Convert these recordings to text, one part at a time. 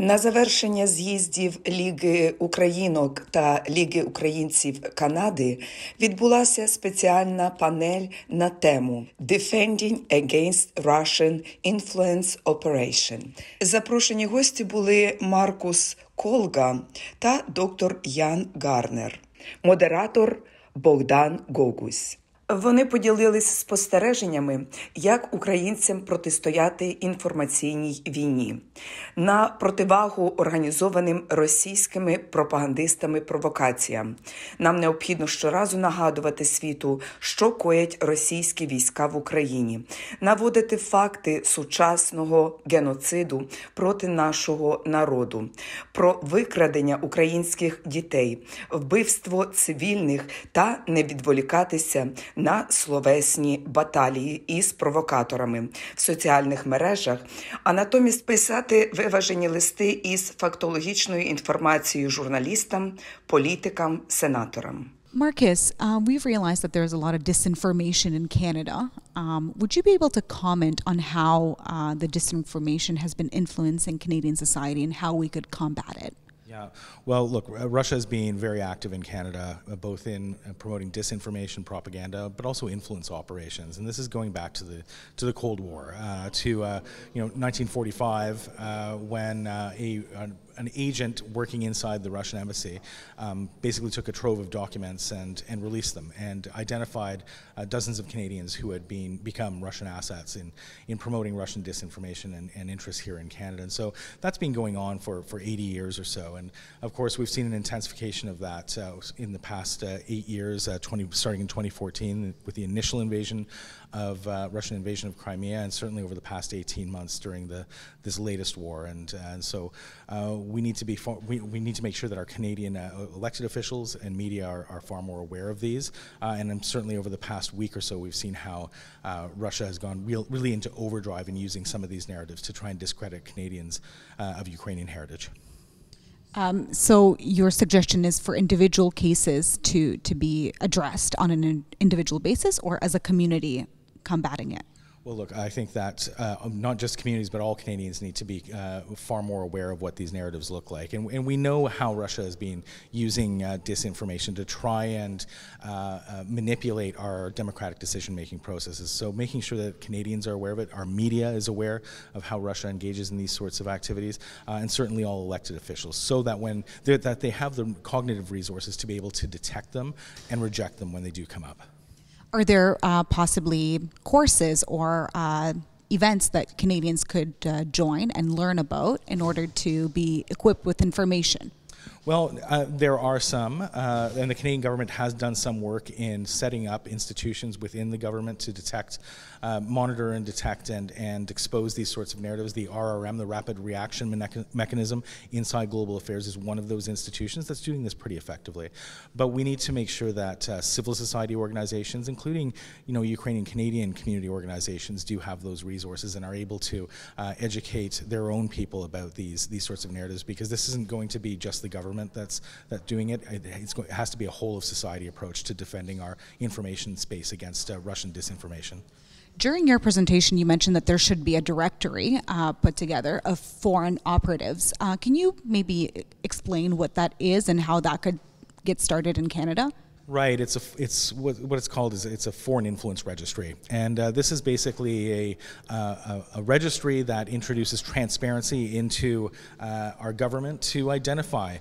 На завершення з'їздів Ліги Українок та Ліги українців Канади відбулася спеціальна панель на тему «Defending against Russian Influence Operation». Запрошені гості були Маркус Колга та доктор Ян Гарнер, модератор Богдан Гогусь. Вони поділились спостереженнями, як українцям протистояти інформаційній війні, на противагу організованим російськими пропагандистами провокаціям. Нам необхідно щоразу нагадувати світу, що коять російські війська в Україні, наводити факти сучасного геноциду проти нашого народу, про викрадення українських дітей, вбивство цивільних та не відволікатися на словесні баталії із провокаторами в соціальних мережах, а натомість писати виважені листи із фактологічною інформацією журналістам, політикам, сенаторам. Marcus, we've realized that there's a lot of disinformation in Canada. Would you be able to comment on how the disinformation has been influencing Canadian society and how we could combat it? Yeah, well, look, Russia has been very active in Canada, both in promoting disinformation, propaganda, but also influence operations. And this is going back to the Cold War, to 1945, when an agent working inside the Russian embassy basically took a trove of documents and released them and identified dozens of Canadians who had become Russian assets in promoting Russian disinformation and interests here in Canada. And so that's been going on for 80 years or so. And of course, we've seen an intensification of that in the past 8 years, starting in 2014 with the initial invasion of Russian invasion of Crimea, and certainly over the past 18 months during this latest war. And so we need to make sure that our Canadian elected officials and media are far more aware of these. And certainly over the past week or so, we've seen how Russia has gone really into overdrive in using some of these narratives to try and discredit Canadians of Ukrainian heritage. So your suggestion is for individual cases to be addressed on an individual basis, or as a community combating it? Well, look, I think that not just communities, but all Canadians need to be far more aware of what these narratives look like. And we know how Russia has been using disinformation to try and manipulate our democratic decision-making processes. So making sure that Canadians are aware of it, our media is aware of how Russia engages in these sorts of activities, and certainly all elected officials, so that that they have the cognitive resources to be able to detect them and reject them when they do come up. Are there possibly courses or events that Canadians could join and learn about in order to be equipped with information? Well, there are some, and the Canadian government has done some work in setting up institutions within the government to detect, monitor and detect and expose these sorts of narratives. The RRM, the Rapid Reaction Mechanism inside Global Affairs, is one of those institutions that's doing this pretty effectively. But we need to make sure that civil society organizations, including Ukrainian Canadian community organizations, do have those resources and are able to educate their own people about these sorts of narratives, because this isn't going to be just the government that's doing it. It has to be a whole of society approach to defending our information space against Russian disinformation. During your presentation, you mentioned that there should be a directory put together of foreign operatives. Can you maybe explain what that is and how that could get started in Canada? Right, it's what it's called is it's a foreign influence registry, and this is basically a registry that introduces transparency into our government to identify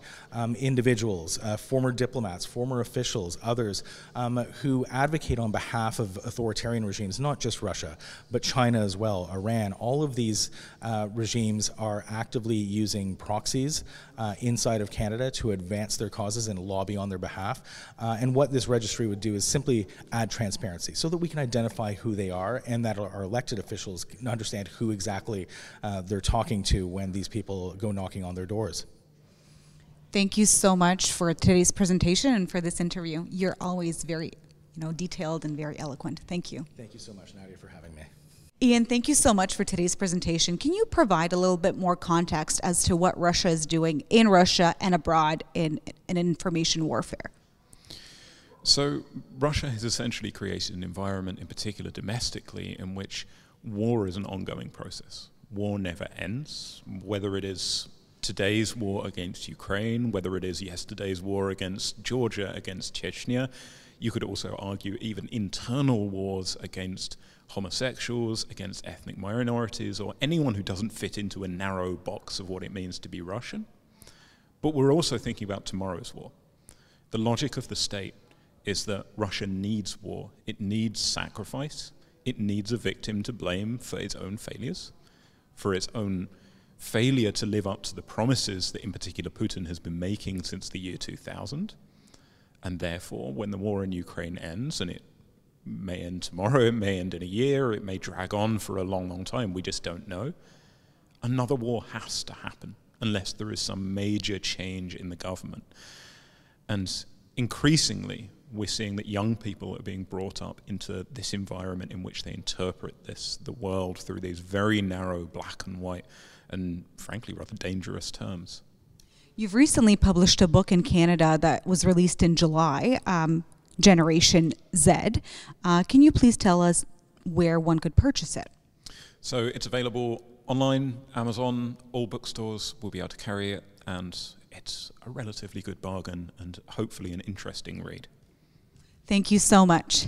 individuals, former diplomats, former officials, others who advocate on behalf of authoritarian regimes, not just Russia, but China as well, Iran. All of these regimes are actively using proxies inside of Canada to advance their causes and lobby on their behalf. And what this registry would do is simply add transparency so that we can identify who they are and that our elected officials can understand who exactly they're talking to when these people go knocking on their doors. Thank you so much for today's presentation and for this interview. You're always very detailed and very eloquent. Thank you. Thank you so much, Nadia, for having me. Ian, thank you so much for today's presentation. Can you provide a little bit more context as to what Russia is doing in Russia and abroad in information warfare? So Russia has essentially created an environment, in particular domestically, in which war is an ongoing process. War never ends, whether it is today's war against Ukraine, whether it is yesterday's war against Georgia, against Chechnya. You could also argue even internal wars against homosexuals, against ethnic minorities, or anyone who doesn't fit into a narrow box of what it means to be Russian. But we're also thinking about tomorrow's war. The logic of the state is that Russia needs war. It needs sacrifice. It needs a victim to blame for its own failures, for its own failure to live up to the promises that in particular Putin has been making since the year 2000. And therefore, when the war in Ukraine ends, and it may end tomorrow, it may end in a year, it may drag on for a long, long time, we just don't know, another war has to happen unless there is some major change in the government. And increasingly, we're seeing that young people are being brought up into this environment in which they interpret the world through these very narrow black and white and, frankly, rather dangerous terms. You've recently published a book in Canada that was released in July, Generation Z. Can you please tell us where one could purchase it? So it's available online, Amazon, all bookstores will be able to carry it, and it's a relatively good bargain and hopefully an interesting read. Thank you so much.